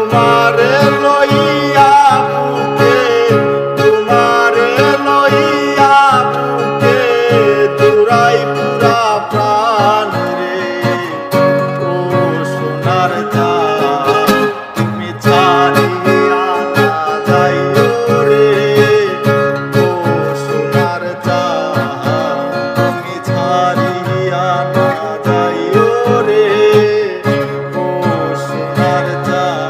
তোমারে লইয়া বুকে, তোমারে লইয়া বুকে জুড়াই পুরা প্রাণ রে। ও সোনার চাঁদ তুমি ছাড়িয়া না যাইও রে। ও সোনার চাঁদ তুমি ছাড়িয়া না যাইও রে। ও সোনার চাঁদ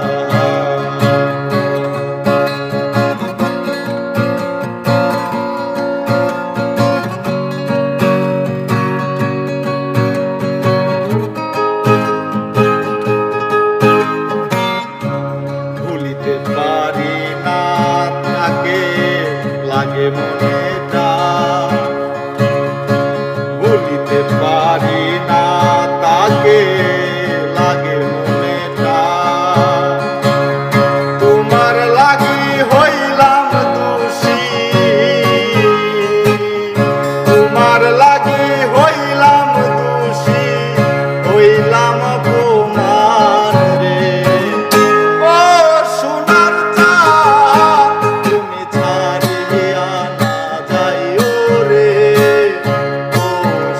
ভুলিতে পারি না তাকে, লাগে মনেটা। ভুলিতে পারি না তাকে, লাগে মনেটা। তোমার লাগি হইলাম দোষী, তোমার লাগি হইলাম দোষী, হইলাম অপমান রে। ও সোনার চাঁদ তুমি ছাড়িয়া না যাইও রে। ও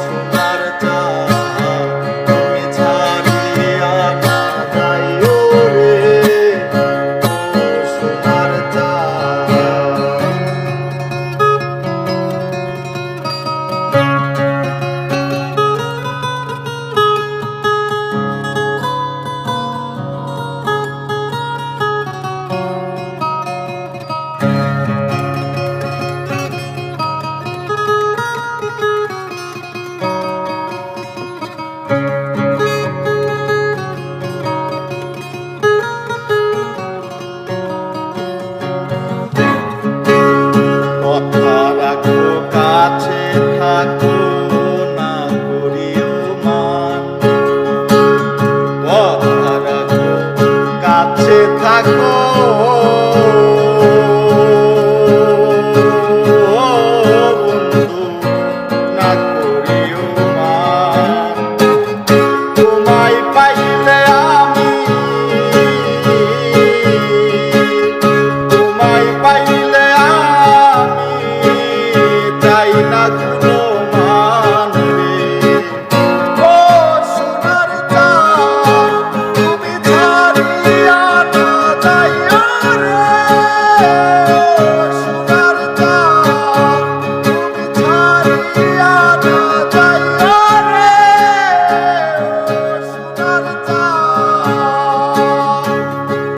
সোনার চাঁদ তুমি ছাড়িয়া না যাইও রে। ও সোনার চাঁদ কথা রাখো কাছে থাকো না করিও মান। কথা রাখো কাছে থাকো